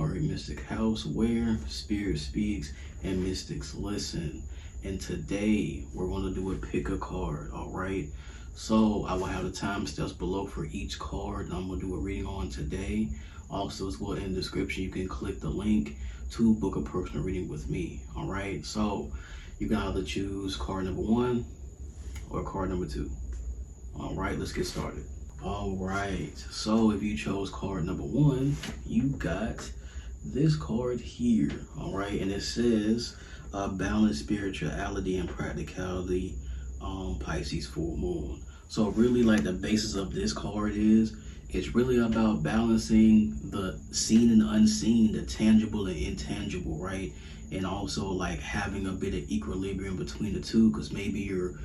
Mahari Mystic House, where Spirit speaks and mystics listen. And today we're going to do a pick a card, all right? So I will have the timestamps below for each card I'm going to do a reading on today. Also, as well, in the description, you can click the link to book a personal reading with me, all right? So you can either choose card number 1 or card number 2. All right, let's get started. All right, so if you chose card number 1, you got this card here, all right? And it says balanced spirituality and practicality, Pisces full moon. So really, like, the basis of this card is it's really about balancing the seen and unseen, the tangible and intangible, right? And also like having a bit of equilibrium between the two, because maybe you're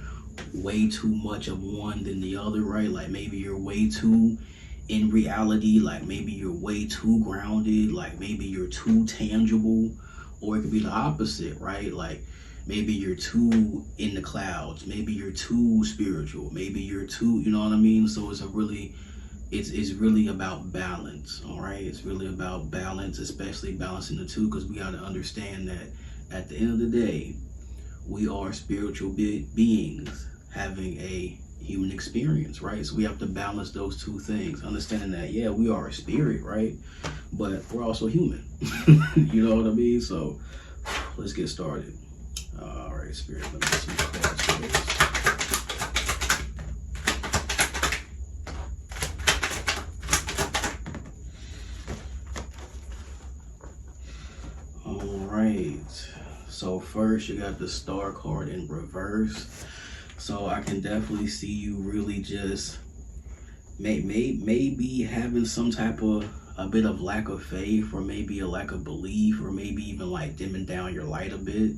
way too much of one than the other, right? Like maybe you're way too in reality, like maybe you're way too grounded, like maybe you're too tangible, or it could be the opposite, right? Like maybe you're too in the clouds, maybe you're too spiritual, maybe you're too, you know what I mean? So it's really about balance, all right? It's really about balance, especially balancing the two, because we got to understand that at the end of the day, we are spiritual beings having a human experience, right? So we have to balance those two things, understanding that, yeah, we are a spirit, right? But we're also human, you know what I mean? So let's get started. All right, spirit, let me get some cards for this. So first you got the Star card in reverse. So I can definitely see you really just maybe having some type of a bit of lack of faith, or maybe a lack of belief, or maybe even like dimming down your light a bit.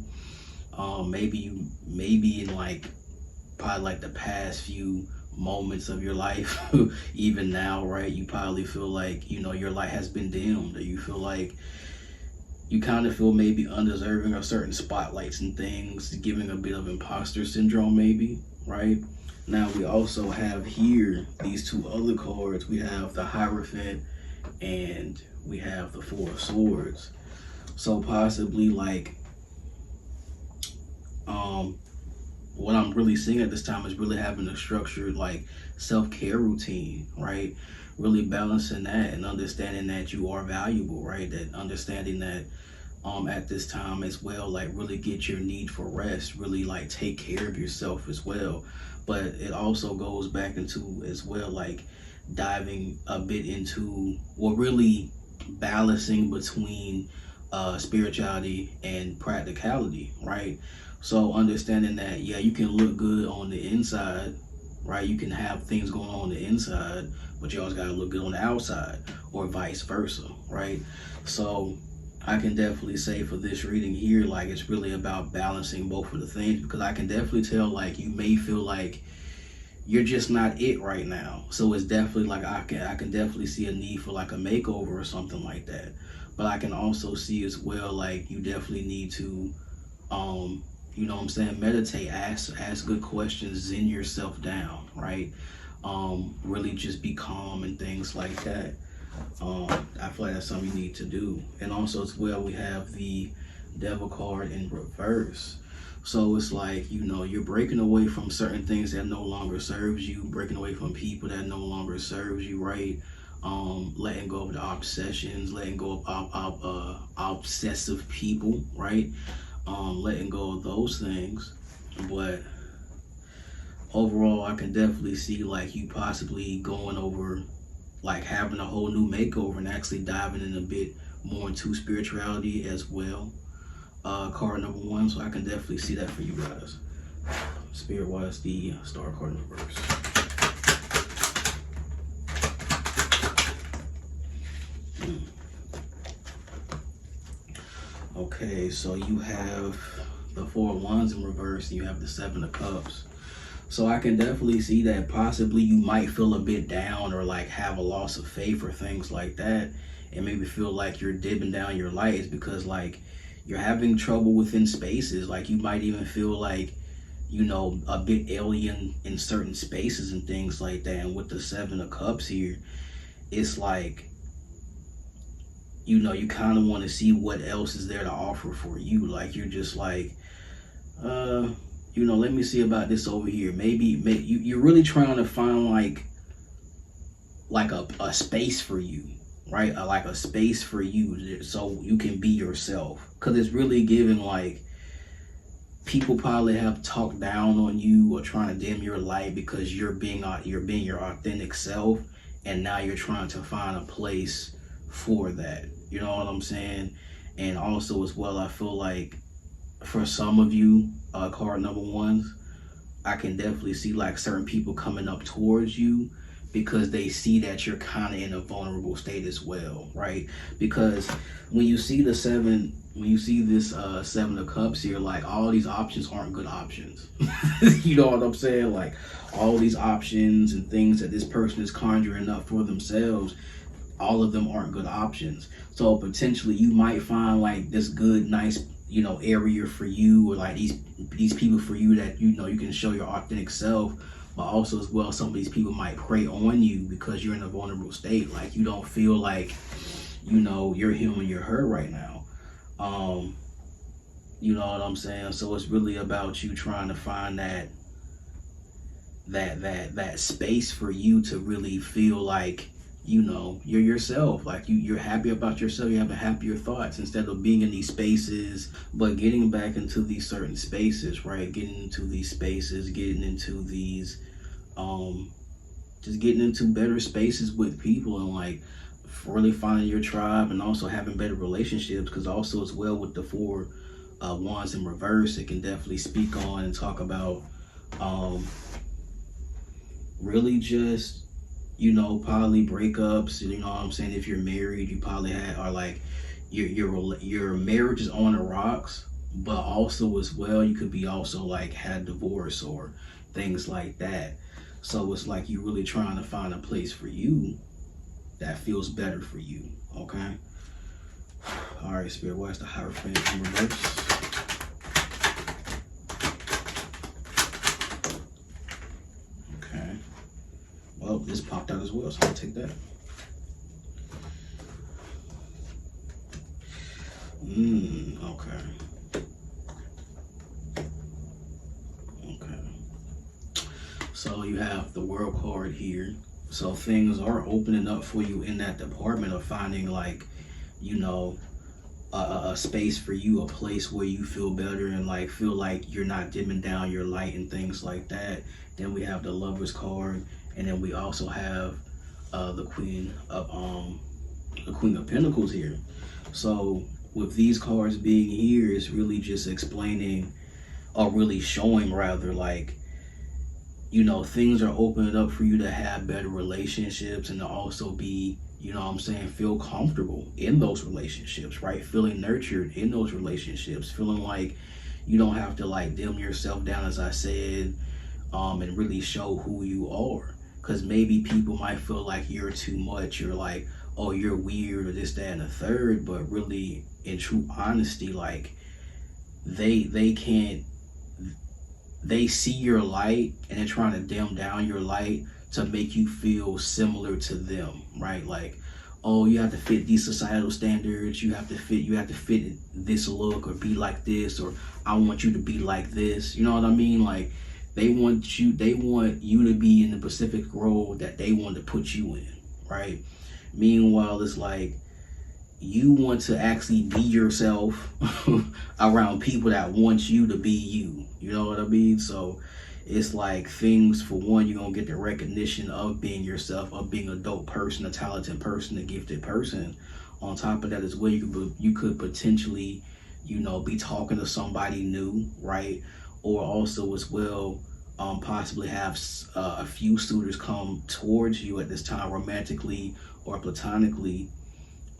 Maybe in like probably like the past few moments of your life, even now, right? You probably feel like, you know, your light has been dimmed, or you feel like you kind of feel maybe undeserving of certain spotlights and things, giving a bit of imposter syndrome maybe, right? Now we also have here these two other cards. We have the Hierophant and we have the Four of Swords. So possibly like, what I'm really seeing at this time is really having a structured like self-care routine, right? Really balancing that and understanding that you are valuable, right? That understanding that at this time as well, like really get your need for rest, really like take care of yourself as well. But it also goes back into as well, like diving a bit into, well, really balancing between spirituality and practicality, right? So understanding that, yeah, you can look good on the inside, right? You can have things going on the inside, but you always gotta look good on the outside, or vice versa, right? So I can definitely say for this reading here, like it's really about balancing both of the things, because I can definitely tell like you may feel like you're just not it right now. So it's definitely like I can definitely see a need for like a makeover or something like that. But I can also see as well like you definitely need to you know what I'm saying, meditate, ask good questions, zen yourself down, right? Really just be calm and things like that. I feel like that's something you need to do. And also as well, we have the Devil card in reverse. So it's like, you know, you're breaking away from certain things that no longer serves you, breaking away from people that no longer serves you, right? Letting go of the obsessions, letting go of obsessive people, right? Letting go of those things. But overall, I can definitely see like you possibly going over, like having a whole new makeover and actually diving in a bit more into spirituality as well. Card number 1, so I can definitely see that for you guys. Spirit wise, the Star card in reverse. Okay, so you have the Four of Wands in reverse, and you have the Seven of Cups. So I can definitely see that possibly you might feel a bit down, or like have a loss of faith or things like that, and maybe feel like you're dimming down your light is because like you're having trouble within spaces. Like you might even feel like, you know, a bit alien in certain spaces and things like that. And with the Seven of Cups here, it's like you kind of want to see what else is there to offer for you. Like you're just like, let me see about this over here. Maybe you're really trying to find like a space for you, right? Like a space for you so you can be yourself. Because it's really giving like people probably have talked down on you or trying to dim your light because you're being your authentic self, and now you're trying to find a place for that. You know what I'm saying? And also as well, I feel like for some of you, card number ones, I can definitely see like certain people coming up towards you because they see that you're kind of in a vulnerable state as well, right? Because when you see this 7 of cups here, like all these options aren't good options. You know what I'm saying? Like all these options and things that this person is conjuring up for themselves, all of them aren't good options. So potentially you might find like this good, nice, area for you, or like these people for you that you can show your authentic self. But also as well, some of these people might prey on you because you're in a vulnerable state. Like you don't feel like you're him and you're her right now. You know what I'm saying? So it's really about you trying to find that space for you to really feel like you're yourself, like you're happy about yourself, you have happier thoughts instead of being in these spaces. But getting back into these certain spaces, right? Getting into these spaces, getting into these just getting into better spaces with people, and like really finding your tribe, and also having better relationships. Because also as well with the 4 wands in reverse, it can definitely speak on and talk about really just probably breakups. You know what I'm saying? If you're married, you probably are like your marriage is on the rocks, but also as well you could be also like had divorce or things like that. So it's like you're really trying to find a place for you that feels better for you. Okay. All right, Spirit, what's the Hierophant in reverse? Well, this popped out as well, so I'll take that. Okay. So you have the World card here. So things are opening up for you in that department of finding like, a space for you, a place where you feel better and like feel like you're not dimming down your light and things like that. Then we have the Lovers card. And then we also have the Queen of Pentacles here. So with these cards being here, it's really just explaining, or really showing rather, like, things are opening up for you to have better relationships and to also be, feel comfortable in those relationships, right? Feeling nurtured in those relationships, feeling like you don't have to like dim yourself down, as I said, and really show who you are. Because maybe people might feel like you're too much, you're like, oh, you're weird or this, that, and the third. But really, in true honesty, like they see your light and they're trying to dim down your light to make you feel similar to them, right? Like, oh, you have to fit these societal standards, you have to fit this look or be like this, or I want you to be like this. You know what I mean? Like they want you to be in the Pacific role that they want to put you in, right? Meanwhile, it's like you want to actually be yourself around people that want you to be you. You know what I mean? So it's like things, for one, you're going to get the recognition of being yourself, of being a dope person, a talented person, a gifted person. On top of that as well, you could potentially, be talking to somebody new, right? Or also as well, possibly have a few suitors come towards you at this time, romantically or platonically.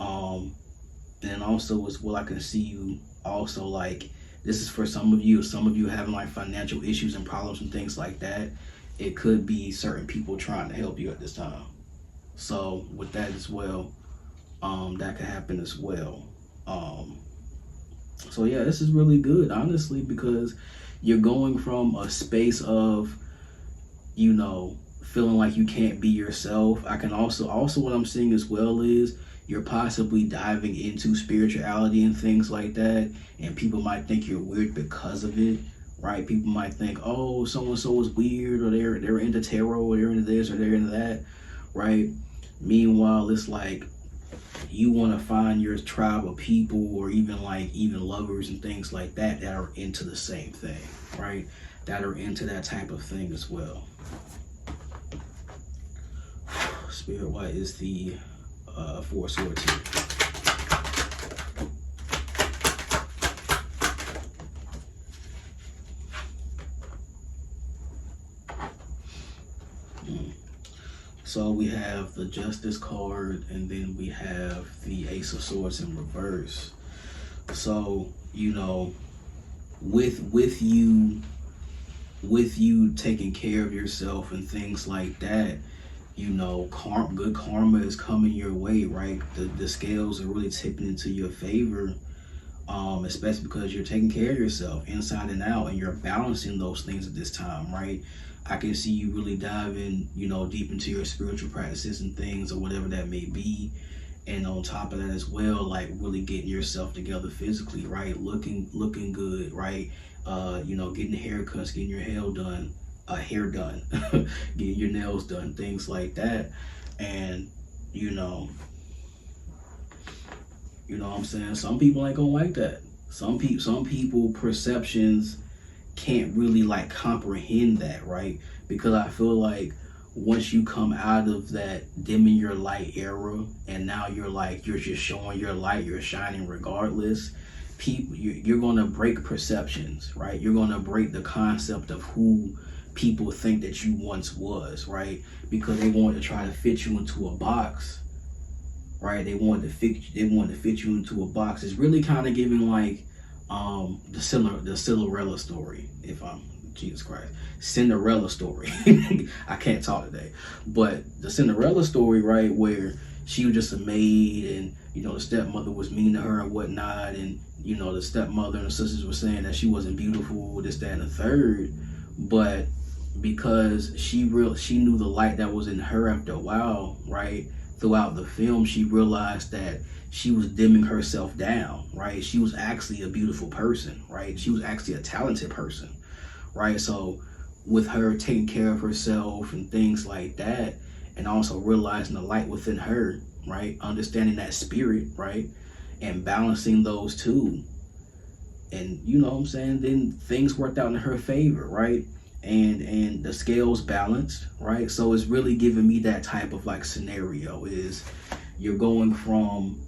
And also as well, I can see you also like, this is for some of you having like financial issues and problems and things like that. It could be certain people trying to help you at this time. So with that as well, that could happen as well. So yeah, this is really good, honestly, because you're going from a space of, feeling like you can't be yourself. I can also what I'm seeing as well is you're possibly diving into spirituality and things like that, and people might think you're weird because of it, right? People might think, oh, so and so is weird, or they're into tarot, or they're into this, or they're into that, right? Meanwhile, it's like you want to find your tribe of people, or even lovers and things like that are into the same thing, right? That are into that type of thing as well. Spirit, what is the Four of Swords here? So we have the Justice card, and then we have the Ace of Swords in reverse. So, you know, with you taking care of yourself and things like that, you know, good karma is coming your way, right? The scales are really tipping into your favor, especially because you're taking care of yourself inside and out, and you're balancing those things at this time, right? I can see you really diving, you know, deep into your spiritual practices and things, or whatever that may be. And on top of that as well, like really getting yourself together physically, right? Looking good, right? You know, getting haircuts, getting your hair done, getting your nails done, things like that. And you know what I'm saying? Some people ain't gonna like that. Some people perceptions can't really like comprehend that, right? Because I feel like once you come out of that dimming your light era, and now you're just showing your light, you're shining regardless, you're going to break perceptions, right? You're going to break the concept of who people think that you once was, right? Because they want to try to fit you into a box, right? They want to fit you into a box. It's really kind of giving like the Cinderella story, Jesus Christ, Cinderella story. I can't talk today, but the Cinderella story, right, where she was just a maid, and you know the stepmother was mean to her and whatnot, and you know the stepmother and the sisters were saying that she wasn't beautiful, this, that, and the third, but because she knew the light that was in her after a while, right, throughout the film, she realized that she was dimming herself down, right? She was actually a beautiful person, right? She was actually a talented person, right? So with her taking care of herself and things like that, and also realizing the light within her, right? Understanding that spirit, right? And balancing those two. And you know what I'm saying? Then things worked out in her favor, right? And the scales balanced, right? So it's really giving me that type of like scenario, is you're going from,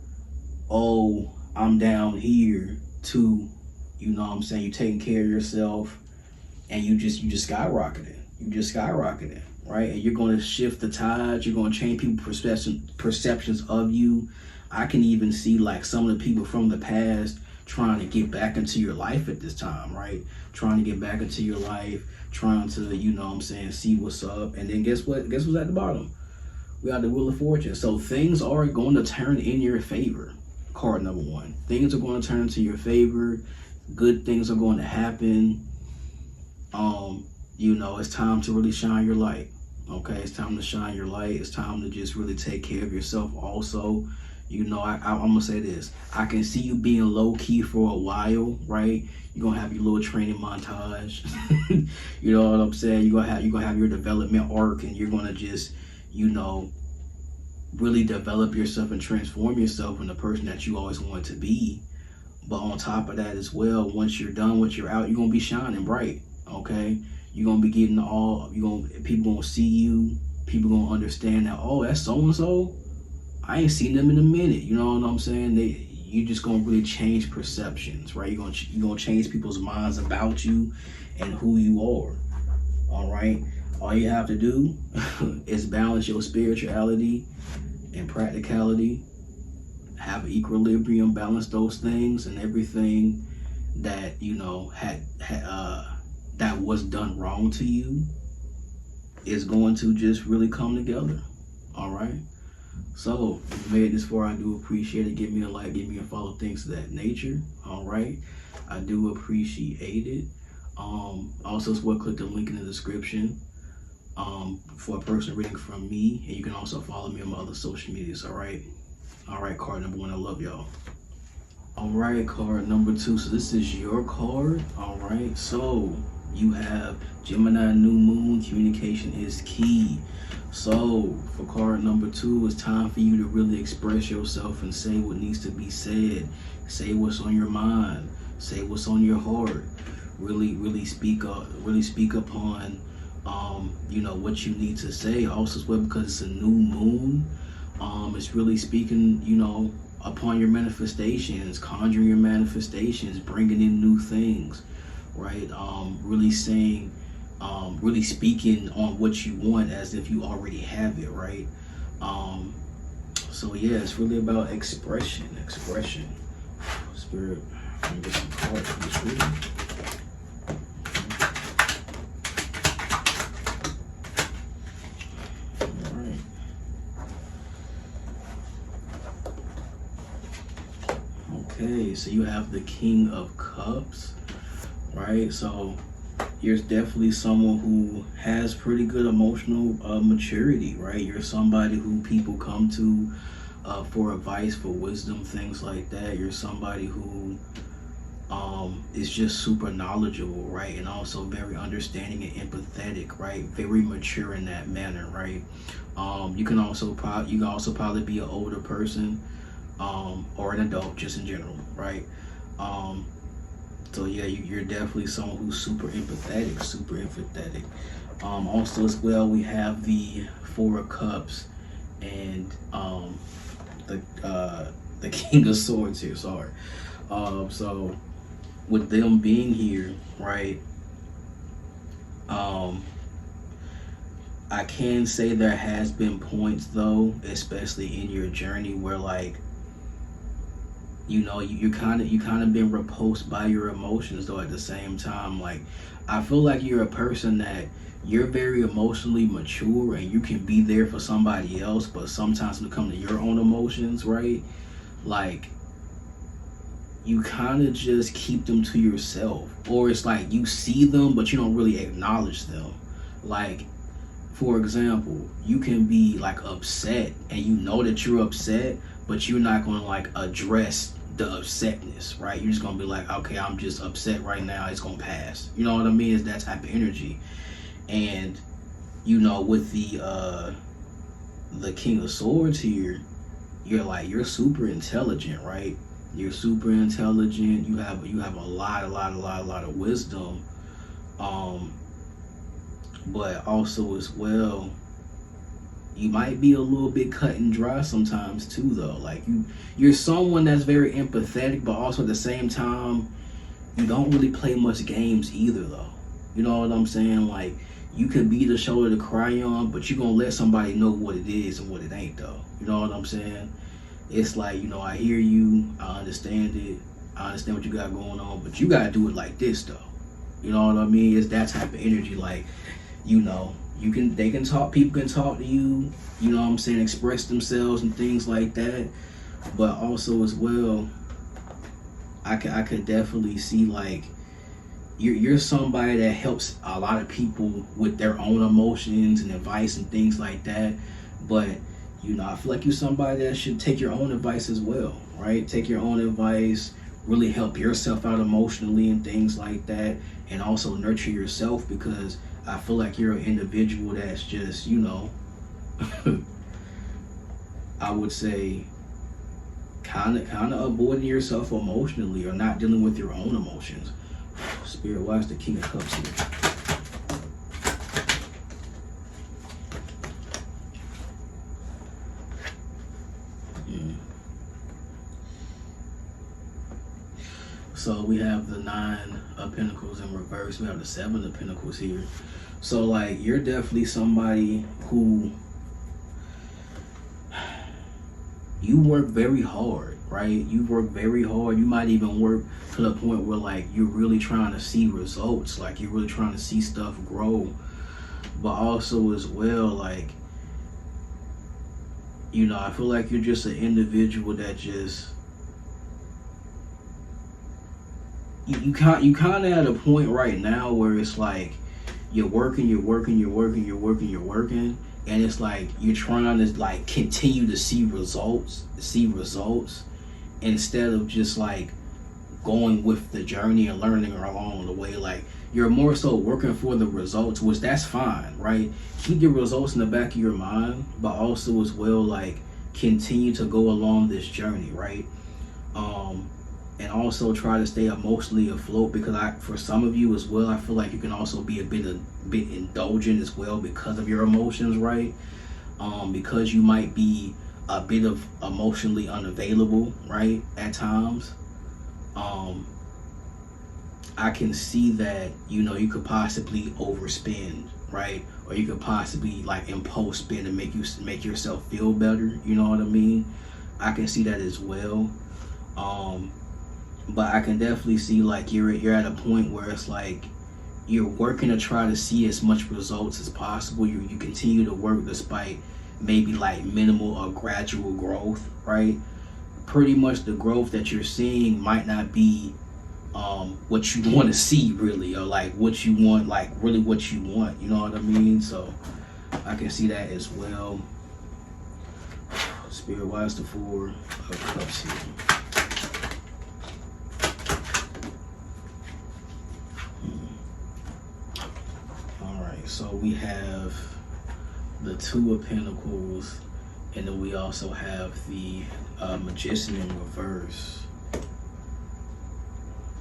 oh, I'm down here, to, you know what I'm saying, you taking care of yourself, and you just skyrocketing. You just skyrocketing, right? And you're going to shift the tides. You're going to change people's perceptions of you. I can even see like some of the people from the past trying to get back into your life at this time, right? Trying to get back into your life, trying to, you know what I'm saying, see what's up. And then guess what? Guess what's at the bottom? We got the Wheel of Fortune. So things are going to turn in your favor. Card number one. Things are going to turn into your favor. Good things are going to happen. You know, it's time to really shine your light. Okay, it's time to shine your light. It's time to just really take care of yourself also. You know, I'm gonna say this. I can see you being low key for a while, right? You're gonna have your little training montage. You know what I'm saying? You're gonna have your development arc, and you're gonna just, you know, really develop yourself and transform yourself into the person that you always wanted to be. But on top of that as well, once you're done, once you're out, you're gonna be shining bright. Okay, you're gonna be getting people gonna see you. People gonna understand that, oh, that's so and so. I ain't seen them in a minute. You know what I'm saying? You just gonna really change perceptions, right? You're gonna change people's minds about you and who you are. All right. All you have to do is balance your spirituality and practicality. Have equilibrium, balance those things, and everything that you know that was done wrong to you is going to just really come together. All right. So if you made this far, I do appreciate it. Give me a like, give me a follow, things of that nature. All right. I do appreciate it. Also as well, click the link in the description for a personal reading from me, and you can also follow me on my other social medias. All right. All right, card number 1. I love y'all. All right, card number 2. So this is your card. All right. So you have Gemini new moon. Communication is key. So for card number 2, it's time for you to really express yourself and say what needs to be said. Say what's on your mind. Say what's on your heart. Really speak up. Really speak upon, what you need to say. Also as well, because it's a new moon. It's really speaking, upon your manifestations, conjuring your manifestations, bringing in new things, right? Really saying, really speaking on what you want as if you already have it, right? So yeah, it's really about expression. Spirit, let me get some cards for this reading. Okay, so you have the King of Cups, right? So you're definitely someone who has pretty good emotional maturity, right? You're somebody who people come to for advice, for wisdom, things like that. You're somebody who is just super knowledgeable, right? And also very understanding and empathetic, right? Very mature in that manner, right? You can also probably be an older person, or an adult, just in general, right? So yeah, you're definitely someone who's super empathetic. Also as well, we have the 4 of Cups and the King of Swords here. Sorry. So with them being here, right? I can say there has been points though, especially in your journey, where like, you kind of been repulsed by your emotions though. At the same time, like, I feel like you're a person that you're very emotionally mature and you can be there for somebody else, but sometimes when it comes to your own emotions, right, like, you kind of just keep them to yourself, or it's like you see them but you don't really acknowledge them. Like, for example, you can be like upset and you know that you're upset, but you're not going to like address the upsetness, right? You're just gonna be like, okay, I'm just upset right now, it's gonna pass. You know what I mean? It's that type of energy. And with the King of Swords here, you're super intelligent, right? You're super intelligent. You have a lot of wisdom. But also as well, you might be a little bit cut and dry sometimes too, though. Like, you're someone that's very empathetic, but also at the same time, you don't really play much games either, though. You know what I'm saying? Like, you could be the shoulder to cry on, but you're gonna let somebody know what it is and what it ain't, though. You know what I'm saying? It's like, I hear you, I understand it, I understand what you got going on, but you gotta do it like this, though. You know what I mean? It's that type of energy. Like, they can talk, people can talk to you, you know what I'm saying, express themselves and things like that. But also as well, I could definitely see, like, you're somebody that helps a lot of people with their own emotions and advice and things like that. But I feel like you're somebody that should take your own advice as well, right? Take your own advice, really help yourself out emotionally and things like that, and also nurture yourself, because I feel like you're an individual that's just, I would say, kind of avoiding yourself emotionally, or not dealing with your own emotions. Spirit, why is the King of Cups here? So we have the 9 of Pentacles in reverse. We have the 7 of Pentacles here. So, like, you're definitely somebody who, you work very hard, right? You work very hard. You might even work to the point where, like, you're really trying to see results. Like, you're really trying to see stuff grow. But also as well, like, I feel like you're just an individual that just, you kind of at a point right now where it's like you're working, and it's like you're trying to like continue to see results instead of just like going with the journey and learning along the way. Like you're more so working for the results, which that's fine, right? Keep your results in the back of your mind, but also as well like continue to go along this journey, right? And also try to stay emotionally afloat, because for some of you as well, I feel like you can also be a bit indulgent as well because of your emotions, right? Because you might be a bit of emotionally unavailable, right, at times. I can see that, you know, you could possibly overspend, right? Or you could possibly like impulse spend to make yourself feel better, you know what I mean? I can see that as well. But I can definitely see like you're at a point where it's like you're working to try to see as much results as possible. You continue to work despite maybe like minimal or gradual growth, right? Pretty much the growth that you're seeing might not be what you want to see really, or like what you want, like really what you want, you know what I mean? So I can see that as well. Spirit, why is the Four of Cups here? So we have the Two of Pentacles, and then we also have the Magician in reverse.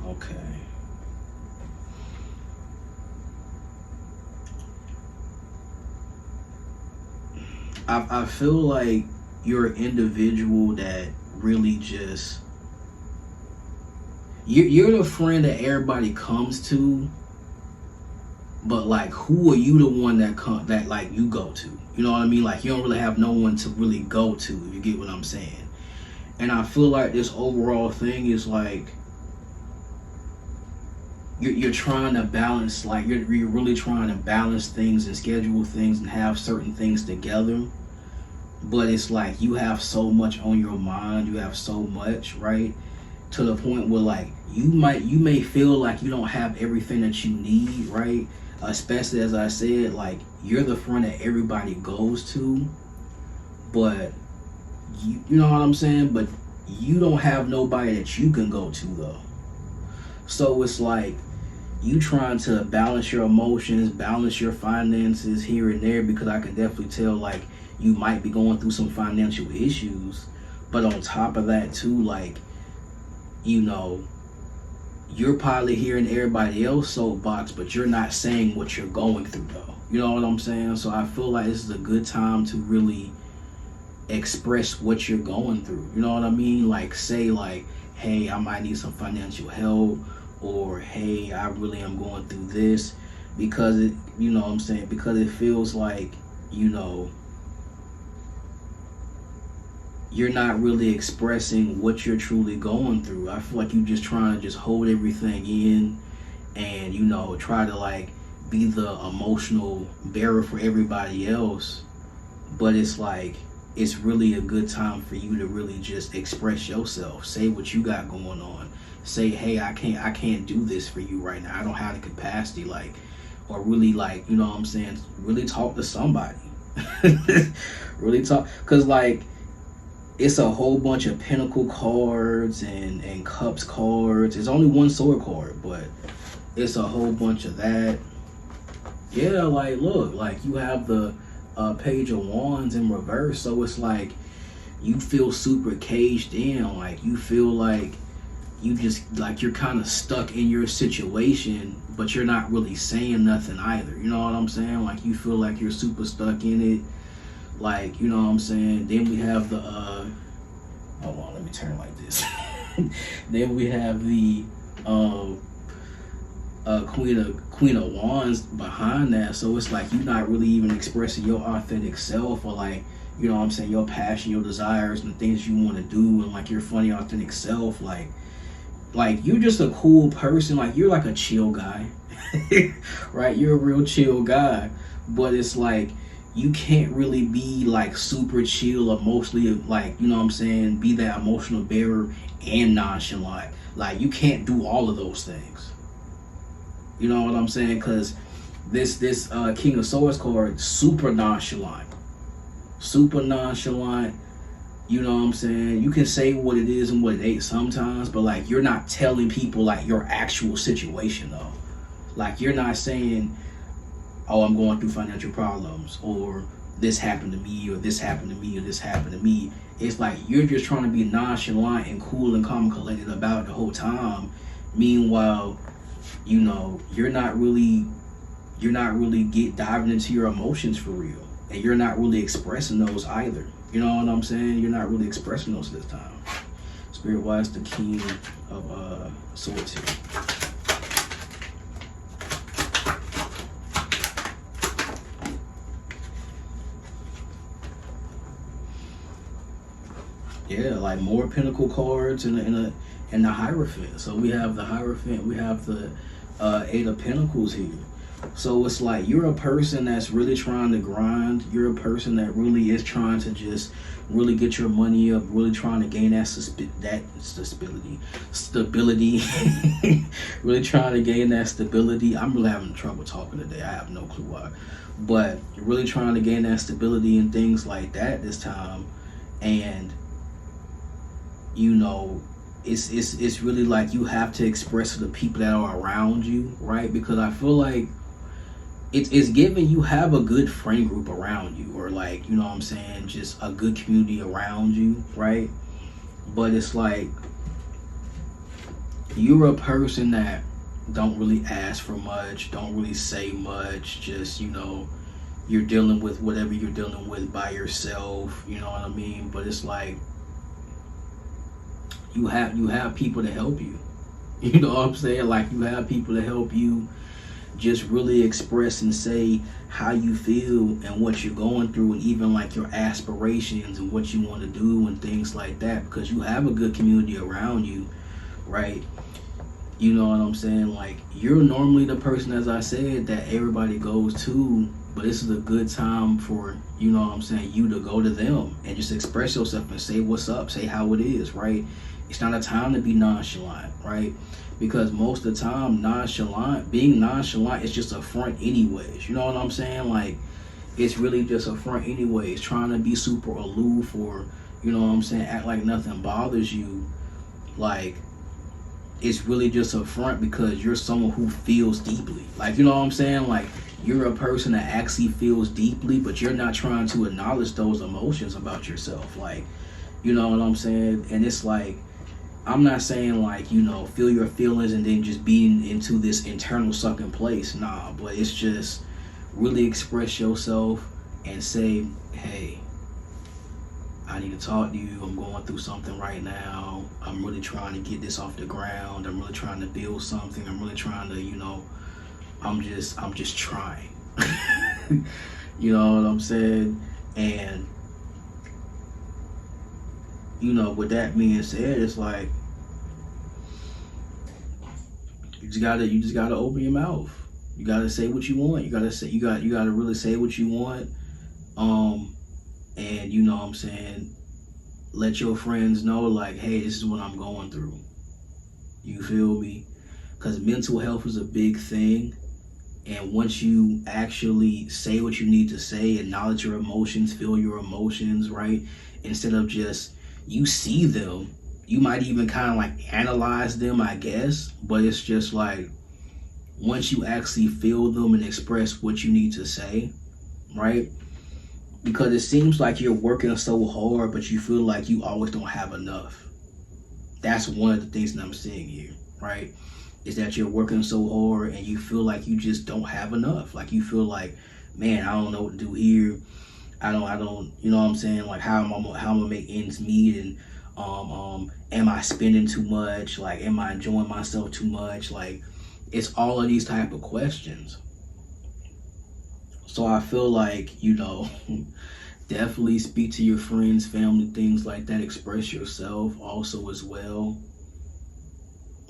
Okay. I feel like you're an individual that really just you're the friend that everybody comes to. But like, who are you the one that like you go to? You know what I mean? Like you don't really have no one to really go to, if you get what I'm saying. And I feel like this overall thing is like you're trying to balance, like you're really trying to balance things and schedule things and have certain things together. But it's like you have so much on your mind, you have so much, right? To the point where like you may feel like you don't have everything that you need, right? Especially as I said, like you're the friend that everybody goes to, but you know what I'm saying? But you don't have nobody that you can go to though. So it's like you trying to balance your emotions, balance your finances here and there, because I can definitely tell like you might be going through some financial issues. But on top of that too, like, you know, you're probably hearing everybody else soapbox, but you're not saying what you're going through though. You know what I'm saying? So I feel like this is a good time to really express what you're going through. You know what I mean? Like say like, hey, I might need some financial help, or hey, I really am going through this, because it, you know what I'm saying? Because it feels like, you know, you're not really expressing what you're truly going through. I feel like you're just trying to just hold everything in and, you know, try to like be the emotional bearer for everybody else. But it's like, it's really a good time for you to really just express yourself. Say what you got going on. Say, hey, I can't do this for you right now. I don't have the capacity, like, or really like, you know what I'm saying? Really talk to somebody. Really talk, because like, it's a whole bunch of Pentacle cards and Cups cards. It's only one Sword card, but it's a whole bunch of that. Yeah, like look, like you have the Page of Wands in reverse, so it's like you feel super caged in. Like you feel like you just like you're kind of stuck in your situation, but you're not really saying nothing either. You know what I'm saying? Like you feel like you're super stuck in it. Like, you know what I'm saying? Then we have the hold on, let me turn like this. Then we have the Queen of Wands behind that. So it's like you're not really even expressing your authentic self, or like, you know what I'm saying, your passion, your desires, and the things you want to do, and like your funny authentic self. Like you're just a cool person. Like you're like a chill guy. Right? You're a real chill guy. But it's like you can't really be like super chill emotionally, like, you know what I'm saying, be that emotional bearer and nonchalant. Like you can't do all of those things. You know what I'm saying? Because This King of Swords card, super nonchalant. Super nonchalant. You know what I'm saying? You can say what it is and what it ain't sometimes, but like you're not telling people like your actual situation though. Like you're not saying, oh, I'm going through financial problems, or this happened to me, or this happened to me, or this happened to me. It's like you're just trying to be nonchalant and cool and calm and collected about it the whole time. Meanwhile, you know, you're not really diving into your emotions for real. And you're not really expressing those either. You know what I'm saying? You're not really expressing those this time. Spirit wise, the King of Swords here. Yeah, like more Pinnacle cards in the Hierophant. So we have the Hierophant, we have the Eight of Pentacles here. So it's like you're a person that's really trying to grind. You're a person that really is trying to just really get your money up, really trying to gain that stability. Really trying to gain that stability. I'm really having trouble talking today. I have no clue why. But you're really trying to gain that stability and things like that this time. And you know, it's really like you have to express to the people that are around you, right? Because I feel like it's given you have a good friend group around you, or like, you know what I'm saying, just a good community around you, right? But it's like you're a person that don't really ask for much, don't really say much, just, you know, you're dealing with whatever you're dealing with by yourself, you know what I mean? But it's like you have people to help you. You know what I'm saying? Like you have people to help you just really express and say how you feel and what you're going through, and even like your aspirations and what you want to do and things like that, because you have a good community around you, right? You know what I'm saying? Like you're normally the person, as I said, that everybody goes to, but this is a good time for, you know what I'm saying, you to go to them and just express yourself and say what's up, say how it is, right? It's not a time to be nonchalant, right? Because most of the time, being nonchalant is just a front anyways. You know what I'm saying? Like, it's really just a front anyways. Trying to be super aloof, or, you know what I'm saying, act like nothing bothers you. Like, it's really just a front because you're someone who feels deeply. Like, you know what I'm saying? Like, you're a person that actually feels deeply, but you're not trying to acknowledge those emotions about yourself. Like, you know what I'm saying? And it's like, I'm not saying like, you know, feel your feelings and then just being into this internal sucking place. Nah, but it's just really express yourself and say, hey, I need to talk to you. I'm going through something right now. I'm really trying to get this off the ground. I'm really trying to build something. I'm really trying to, you know, I'm just trying. You know what I'm saying? And you know, with that being said, it's like you just gotta open your mouth. You gotta say what you want. You gotta really say what you want. And you know what I'm saying, let your friends know like, hey, this is what I'm going through. You feel me? Because mental health is a big thing. And once you actually say what you need to say, acknowledge your emotions, feel your emotions, right? Instead of just, you see them, you might even kind of like analyze them, I guess. But it's just like, once you actually feel them and express what you need to say, right? Because it seems like you're working so hard, but you feel like you always don't have enough. That's one of the things that I'm seeing here, right? Is that you're working so hard and you feel like you just don't have enough. Like you feel like, man, I don't know what to do here. I don't, you know what I'm saying? Like how am I gonna make ends meet? And am I spending too much? Like, am I enjoying myself too much? Like, it's all of these type of questions. So I feel like, you know, definitely speak to your friends, family, things like that. Express yourself also as well.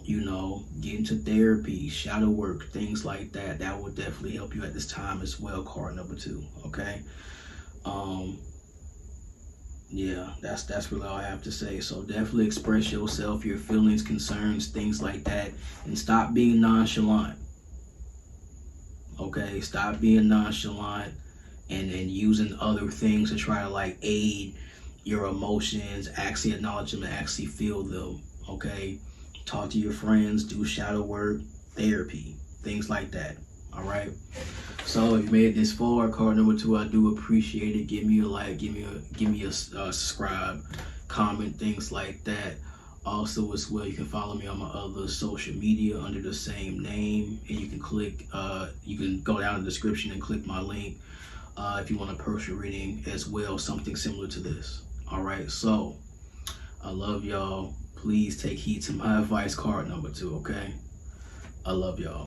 You know, get into therapy, shadow work, things like that. That will definitely help you at this time as well. Card number 2, okay? Yeah, that's really all I have to say. So definitely express yourself, your feelings, concerns, things like that, and stop being nonchalant. Okay, stop being nonchalant and using other things to try to like aid your emotions. Actually acknowledge them and actually feel them. Okay, talk to your friends, do shadow work, therapy, things like that. All right. So if you made it this far, card number 2, I do appreciate it. Give me a like, give me a subscribe, comment, things like that. Also, as well, you can follow me on my other social media under the same name, and you can click. You can go down in the description and click my link if you want a personal reading as well, something similar to this. All right. So I love y'all. Please take heed to my advice, card number 2. Okay. I love y'all.